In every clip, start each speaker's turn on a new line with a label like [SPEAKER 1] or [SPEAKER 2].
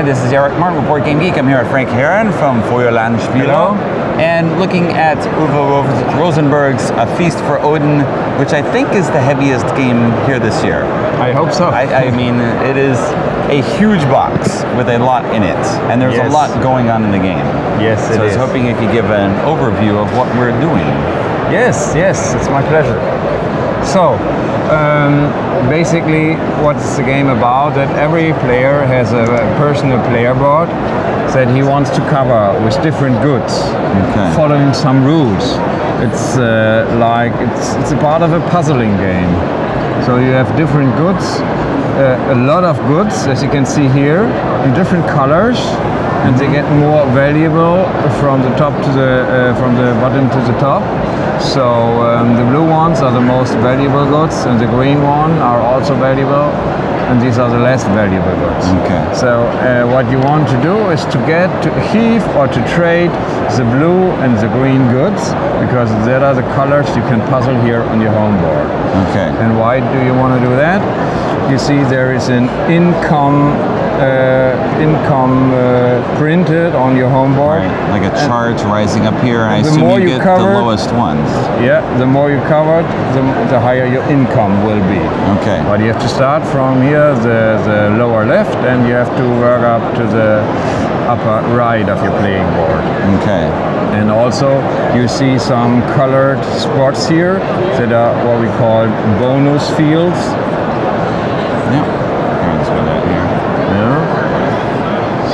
[SPEAKER 1] this is Eric Martin with Board Game Geek. I'm here at Frank Heron from Feuerland Spiele, and looking at Uwe Rosenberg's A Feast for Odin, which I think is the heaviest game here this year.
[SPEAKER 2] I hope so.
[SPEAKER 1] I mean, it is a huge box with a lot in it, and there's a lot going on in the game.
[SPEAKER 2] Yes, it is.
[SPEAKER 1] So I was hoping you could give an overview of what we're doing.
[SPEAKER 2] Yes, it's my pleasure. So, basically, what's the game about? That every player has a personal player board that he wants to cover with different goods, following some rules. It's it's a part of a puzzling game. So you have different goods, a lot of goods, as you can see here, in different colors, and they get more valuable from the top to from the bottom to the top. So the blue ones are the most valuable goods, and the green one are also valuable, and these are the less valuable goods. So what you want to do is to get to heave or to trade the blue and the green goods, because there are the colors you can puzzle here on your home board. And why do you want to do that? You see there is an income printed on your home board.
[SPEAKER 1] Like a chart rising up here, and I assume you get the lowest ones.
[SPEAKER 2] Yeah, the more you covered, the higher your income will be. But you have to start from here, the lower left, and you have to work up to the upper right of your playing board. And also you see some colored spots here that are what we call bonus fields.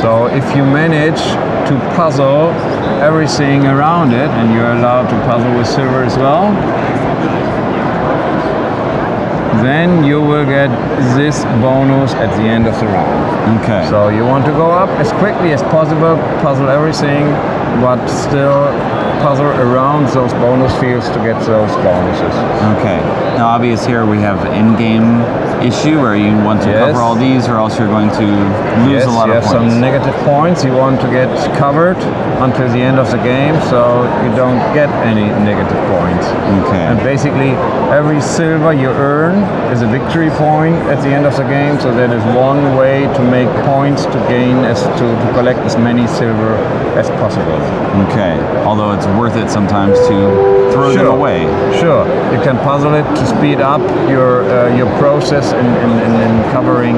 [SPEAKER 2] So if you manage to puzzle everything around it, and you're allowed to puzzle with silver as well, then you will get this bonus at the end of the round. So you want to go up as quickly as possible, puzzle everything, but still puzzle around those bonus fields to get those bonuses.
[SPEAKER 1] Now obvious here we have in-game issue where you want to cover all these, or else you're going to lose a lot of points.
[SPEAKER 2] You have some negative points you want to get covered until the end of the game, so you don't get any negative points. And basically every silver you earn is a victory point at the end of the game, so that is one way to make points to gain, to collect as many silver as possible.
[SPEAKER 1] Although it's worth it sometimes to throw them away.
[SPEAKER 2] You can puzzle it to speed up your process in covering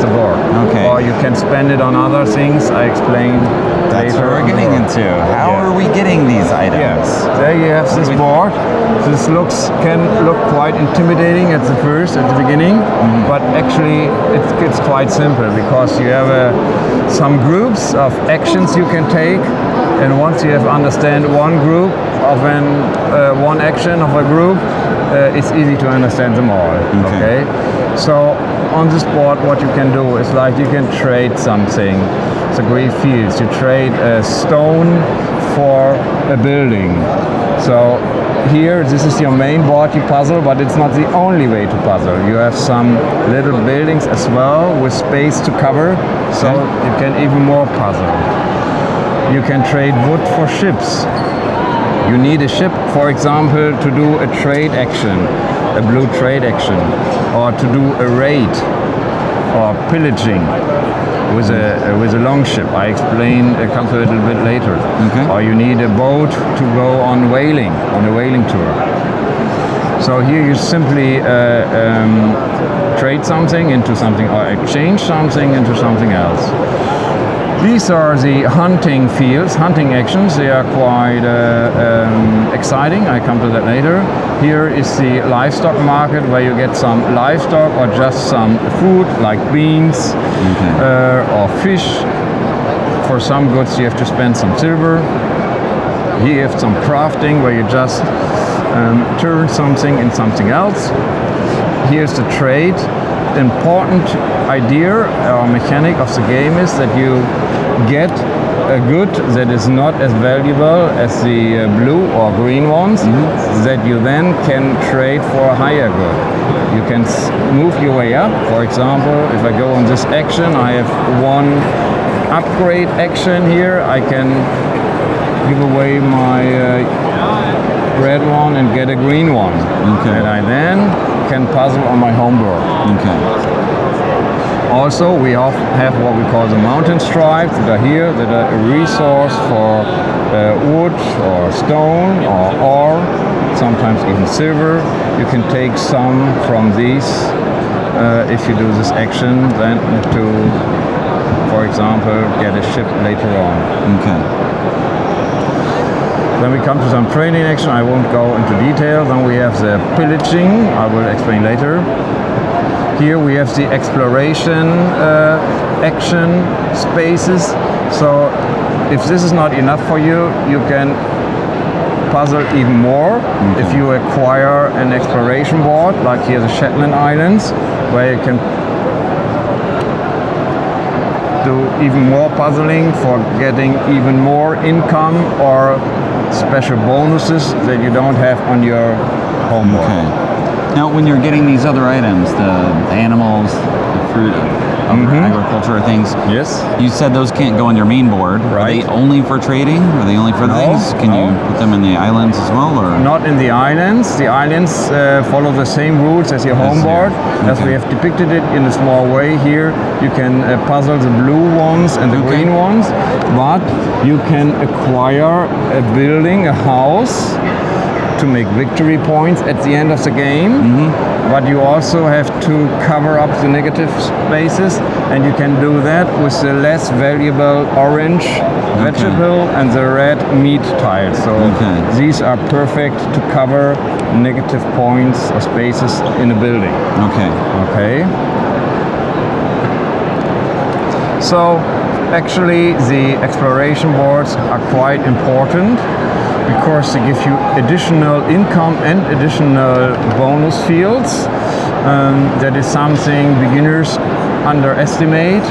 [SPEAKER 2] the board. Or you can spend it on other things. I explained
[SPEAKER 1] That's
[SPEAKER 2] later.
[SPEAKER 1] what we're getting into. How are we getting these items?
[SPEAKER 2] There you have this board. This can look quite intimidating at the beginning, but actually it's quite simple, because you have some groups of actions you can take, and once you have understand one group of one action of a group, it's easy to understand them all. So on this board, what you can do is like you can trade something. It's a great fields. You trade a stone for a building. So here, this is your main board you puzzle, but it's not the only way to puzzle. You have some little buildings as well with space to cover, so you can even more puzzle. You can trade wood for ships. You need a ship, for example, to do a trade action, a blue trade action, or to do a raid or pillaging with a long ship. I explain, come to it a little bit later. Or you need a boat to go on a whaling tour. So here you simply trade something into something, or exchange something into something else. These are the hunting fields, hunting actions. They are quite exciting. I come to that later. Here is the livestock market, where you get some livestock or just some food like beans or fish. For some goods you have to spend some silver. Here you have some crafting, where you just turn something in something else. Here's the trade. The important idea or mechanic of the game is that you get a good that is not as valuable as the blue or green ones, that you then can trade for a higher good. You can move your way up. For example, if I go on this action, I have one upgrade action here. I can give away my red one and get a green one. And I then can puzzle on my home board. Also, we have what we call the mountain stripes that are here, that are a resource for wood or stone or ore, sometimes even silver. You can take some from these if you do this action, then to, for example, get a ship later on.
[SPEAKER 1] Okay.
[SPEAKER 2] Then we come to some training action. I won't go into detail. Then we have the pillaging. I will explain later. Here we have the exploration action spaces. So if this is not enough for you, you can puzzle even more. If you acquire an exploration board, like here the Shetland Islands, where you can do even more puzzling for getting even more income or special bonuses that you don't have on your home board.
[SPEAKER 1] Okay. Now, when you're getting these other items, the animals, the fruit, agriculture things,
[SPEAKER 2] Yes.
[SPEAKER 1] you said those can't go on your main board.
[SPEAKER 2] Right.
[SPEAKER 1] Are they only for trading? Are they only for
[SPEAKER 2] No,
[SPEAKER 1] things? Can you
[SPEAKER 2] no.
[SPEAKER 1] put them in the islands as well, or?
[SPEAKER 2] Not in the islands. The islands follow the same rules as your home board. As we have depicted it in a small way here, you can puzzle the blue ones and the green ones, but you can acquire a building, a house, to make victory points at the end of the game. But you also have to cover up the negative spaces, and you can do that with the less valuable orange vegetable and the red meat tiles. So these are perfect to cover negative points or spaces in a building.
[SPEAKER 1] Okay.
[SPEAKER 2] Okay. So actually the exploration boards are quite important because they give you additional income and additional bonus fields. That is something beginners underestimate.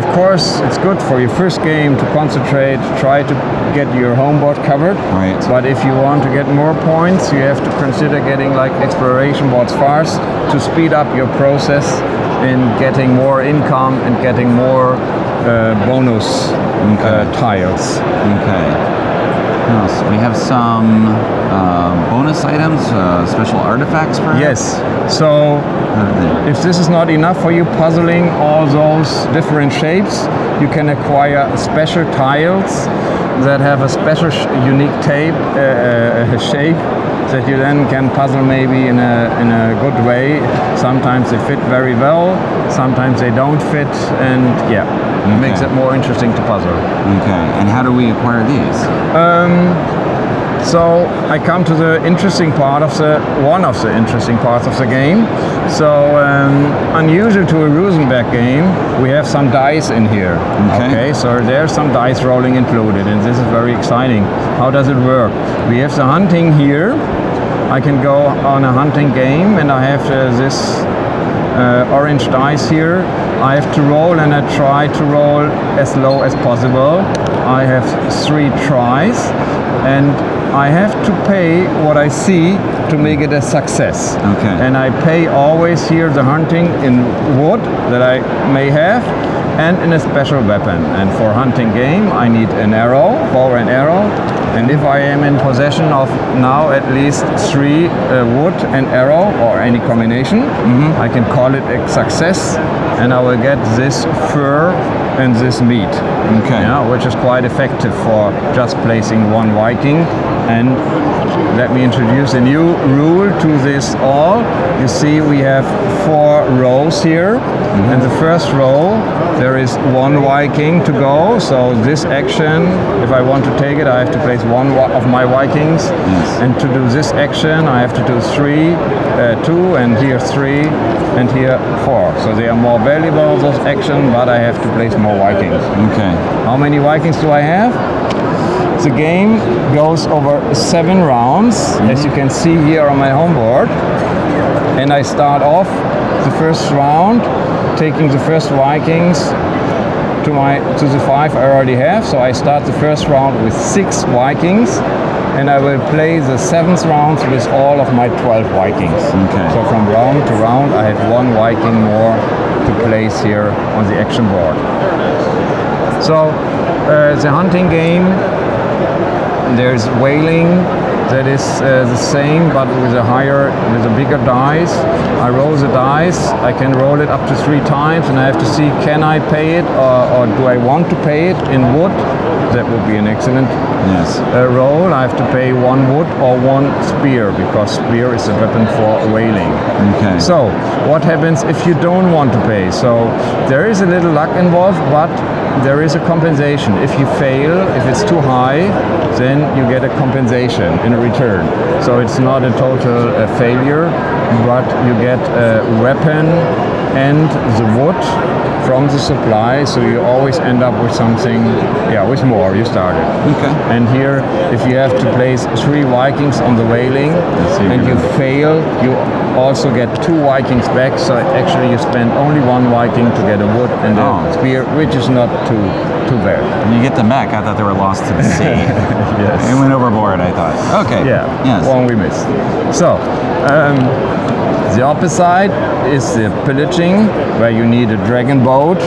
[SPEAKER 2] Of course, it's good for your first game to concentrate, try to get your home board covered.
[SPEAKER 1] Right.
[SPEAKER 2] But if you want to get more points, you have to consider getting like exploration boards first to speed up your process in getting more income and getting more bonus tiles.
[SPEAKER 1] Okay. Yes, we have some bonus items, special artifacts perhaps?
[SPEAKER 2] Yes. So if this is not enough for you puzzling all those different shapes, you can acquire special tiles that have a special unique shape that you then can puzzle maybe in a good way. Sometimes they fit very well, sometimes they don't fit, and it makes it more interesting to puzzle.
[SPEAKER 1] Okay, and how do we acquire these?
[SPEAKER 2] So I come to the interesting part of one of the interesting parts of the game. So unusual to a Rosenberg game, we have some dice in here. Okay, so there's some dice rolling included, and this is very exciting. How does it work? We have the hunting here. I can go on a hunting game, and I have this orange dice here. I have to roll, and I try to roll as low as possible. I have 3 tries, and I have to pay what I see to make it a success. Okay. And I pay always here the hunting in wood that I may have, and in a special weapon. And for hunting game, I need an arrow, bow and arrow. And if I am in possession of now at least 3 wood and arrow or any combination, I can call it a success, and I will get this fur and this meat. Okay. Yeah, which is quite effective for just placing 1 Viking. And let me introduce a new rule to this all. You see we have 4 rows here. And the first row, there is 1 Viking to go. So this action, if I want to take it, I have to place 1 of my Vikings. Yes. And to do this action, I have to do 2, and here 3, and here 4. So they are more valuable, those actions, but I have to place more Vikings. Okay. How many Vikings do I have? The game goes over 7 rounds, as you can see here on my home board. And I start off the first round, taking the first Vikings to the 5 I already have. So I start the first round with 6 Vikings, and I will play the 7th round with all of my 12 Vikings. Okay. So from round to round, I have 1 Viking more to place here on the action board. So the hunting game, there's whaling, that is the same, but with a bigger dice. I roll the dice. I can roll it up to 3 times, and I have to see, can I pay it, or do I want to pay it in wood? That would be an excellent roll. I have to pay 1 wood or 1 spear, because spear is a weapon for whaling.
[SPEAKER 1] Okay.
[SPEAKER 2] So what happens if you don't want to pay? So there is a little luck involved, but there is a compensation. If you fail, if it's too high, then you get a compensation in return. So it's not a total failure, but you get a weapon and the wood from the supply, so you always end up with something, with more. You started.
[SPEAKER 1] Okay.
[SPEAKER 2] And here, if you have to place 3 Vikings on the whaling and you fail, you also get 2 Vikings back. So actually, you spend only 1 Viking to get a wood and a spear, which is not too bad.
[SPEAKER 1] And you get them back. I thought they were lost to the sea.
[SPEAKER 2] Yes.
[SPEAKER 1] They went overboard, I thought. Okay.
[SPEAKER 2] Yeah.
[SPEAKER 1] Yes.
[SPEAKER 2] One we missed. So. The opposite side is the pillaging, where you need a dragon boat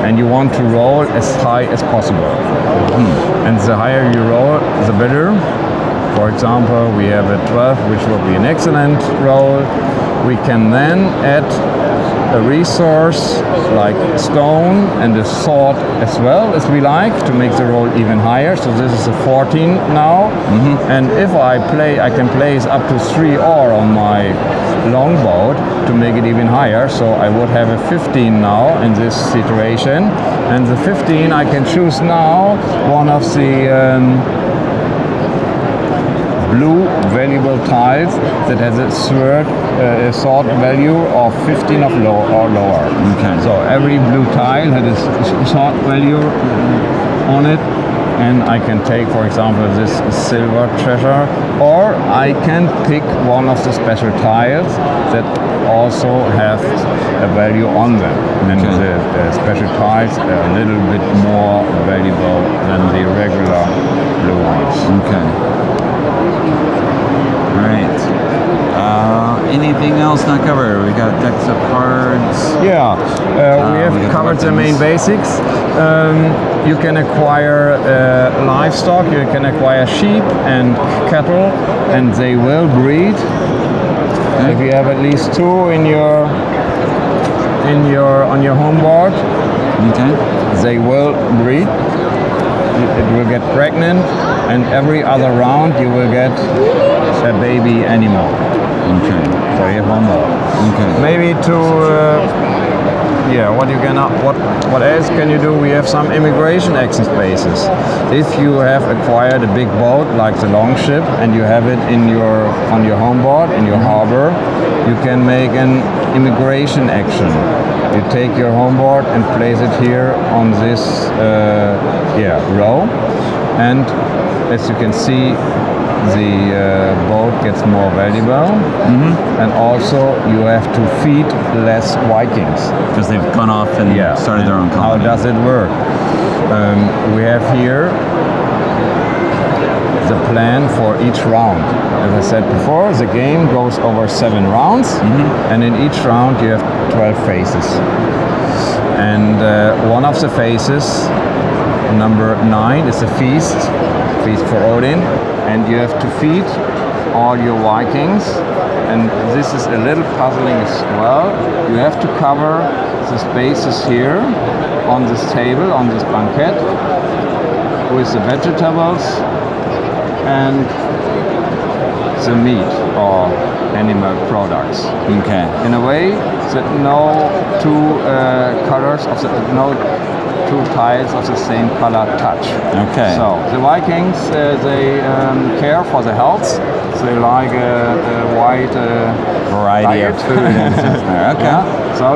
[SPEAKER 2] and you want to roll as high as possible. And the higher you roll, the better. For example, we have a 12, which will be an excellent roll. We can then add a resource like stone and a sword as well, as we like, to make the roll even higher. So this is a 14 now. And if I can place up to 3 ore on my longboat to make it even higher. So I would have a 15 now in this situation. And the 15, I can choose now one of the blue valuable tiles that has a sword value of 15 or lower.
[SPEAKER 1] Okay.
[SPEAKER 2] So every blue tile has a sword value on it, and I can take, for example, this silver treasure, or I can pick one of the special tiles that also have a value on them. And the special tiles are a little bit more valuable than the regular blue ones.
[SPEAKER 1] Okay. Right. Anything else not covered? We got decks of cards.
[SPEAKER 2] Yeah, we have covered the main basics. You can acquire livestock. You can acquire sheep and cattle, and they will breed. If you have at least 2 on your home board, they will breed. It will get pregnant, and every other round you will get a baby animal.
[SPEAKER 1] Okay.
[SPEAKER 2] So you have 1 more.
[SPEAKER 1] Okay.
[SPEAKER 2] Maybe to what else can you do? We have some immigration action spaces. If you have acquired a big boat like the Longship and you have it on your home board in your harbor, you can make an immigration action. You take your home board and place it here on this row, and as you can see, the boat gets more valuable, and also you have to feed less Vikings
[SPEAKER 1] because they've gone off and started their own colony.
[SPEAKER 2] How does it work? We have here the plan for each round. As I said before, the game goes over 7 rounds, and in each round you have 12 phases. And one of the phases, number 9, is a feast for Odin, and you have to feed all your Vikings. And this is a little puzzling as well. You have to cover the spaces here on this table, on this banquet, with the vegetables and the meat or animal products.
[SPEAKER 1] Okay.
[SPEAKER 2] In a way that no 2 colors of no 2 tiles of the same color touch.
[SPEAKER 1] Okay.
[SPEAKER 2] So the Vikings, they care for the health. They like a wide
[SPEAKER 1] variety of food and stuff there. Okay.
[SPEAKER 2] Yeah. So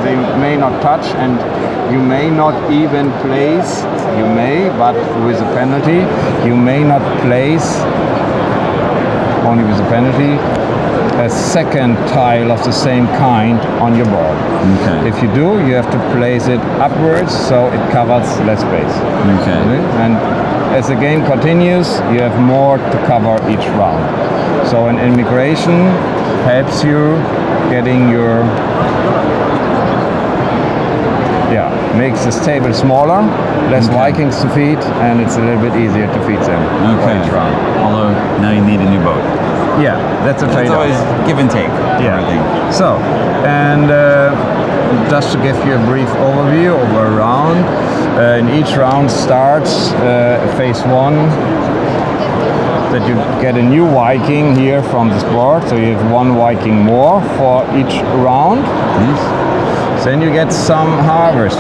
[SPEAKER 2] they may not touch, and you may not even place. You may, but with a penalty, you may not place, only with a penalty, a second tile of the same kind on your board.
[SPEAKER 1] Okay.
[SPEAKER 2] If you do, you have to place it upwards so it covers less space.
[SPEAKER 1] Okay.
[SPEAKER 2] And as the game continues, you have more to cover each round. So an immigration helps you getting your makes this table smaller, less Vikings to feed, and it's a little bit easier to feed them for each round.
[SPEAKER 1] Although now you need a new boat.
[SPEAKER 2] Yeah, that's a
[SPEAKER 1] It's
[SPEAKER 2] trade-off.
[SPEAKER 1] always give and take. Everything.
[SPEAKER 2] So, and just to give you a brief overview of a round, in each round starts phase 1, that you get a new Viking here from this board, so you have 1 Viking more for each round. Then you get some harvest.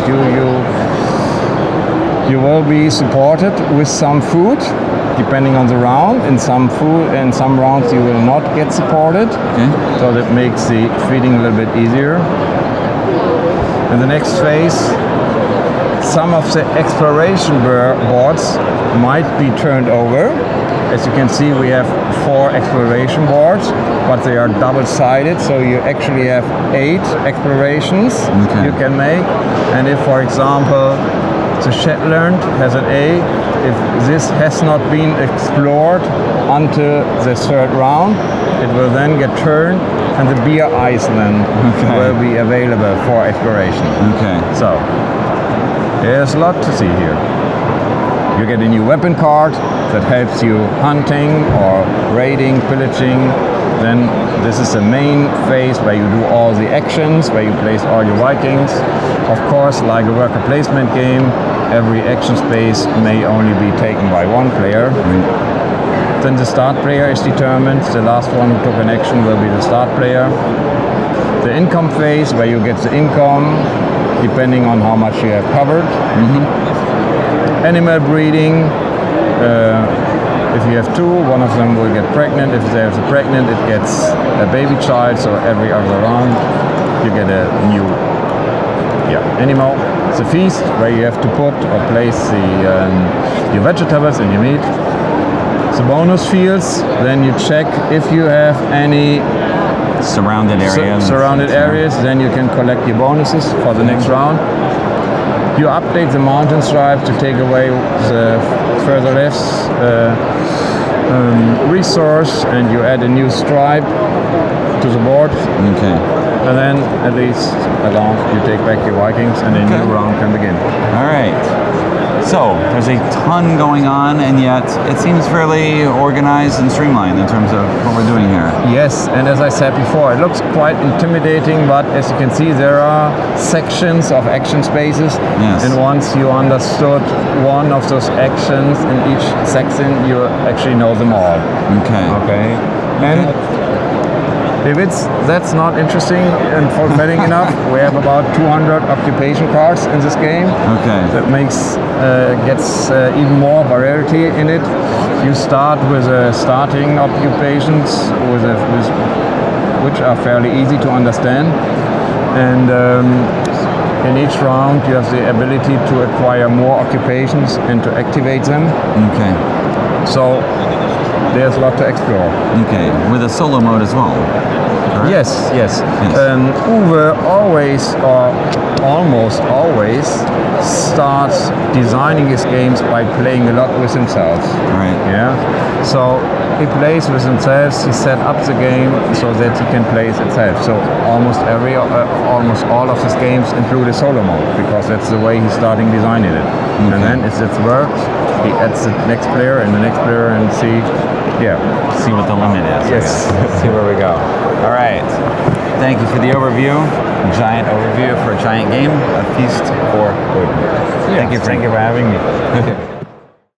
[SPEAKER 2] You will be supported with some food, depending on the round. In some rounds you will not get supported, so that makes the feeding a little bit easier. In the next phase, some of the exploration boards might be turned over. As you can see, we have 4 exploration boards, but they are double-sided, so you actually have 8 explorations you can make. And if, for example, the Shetland has an A, if this has not been explored until the 3rd round, it will then get turned, and the Beer Iceland will be available for exploration. So, there's a lot to see here. You get a new weapon card that helps you hunting or raiding, pillaging. Then this is the main phase where you do all the actions, where you place all your Vikings. Of course, like a worker placement game, every action space may only be taken by 1 player. Then the start player is determined. The last one who took an action will be the start player. The income phase, where you get the income depending on how much you have covered. Animal breeding, if you have 2, one of them will get pregnant. If there's a pregnant, it gets a baby child, so every other round you get a new animal. It's a feast where you have to put or place your vegetables and your meat. The bonus fields, then you check if you have any
[SPEAKER 1] surrounded
[SPEAKER 2] areas, then you can collect your bonuses for the next round. You update the mountain stripe to take away the further left resource, and you add a new stripe to the board. And then at least you take back your Vikings, and a new round can begin.
[SPEAKER 1] All right. So there's a ton going on, and yet it seems fairly organized and streamlined in terms of what we're doing here.
[SPEAKER 2] Yes, and as I said before, it looks quite intimidating, but as you can see, there are sections of action spaces. And once you understood one of those actions in each section, you actually know them all. And if that's not interesting and fulfilling enough, we have about 200 occupation cards in this game. That gets even more variety in it. You start with starting occupations which are fairly easy to understand, and in each round you have the ability to acquire more occupations and to activate them. So there's a lot to explore.
[SPEAKER 1] With a solo mode as well.
[SPEAKER 2] Yes. Uwe always, or almost always, starts designing his games by playing a lot with himself. So he plays with himself. He set up the game so that he can play it itself. So almost all of his games include a solo mode, because that's the way he's starting designing it. And then if it works, he adds the next player and the next player, and see
[SPEAKER 1] what the limit is.
[SPEAKER 2] See where we go.
[SPEAKER 1] All right. Thank you for the overview. Giant overview for a giant game, A Feast for Odin.
[SPEAKER 2] Thank you for having me.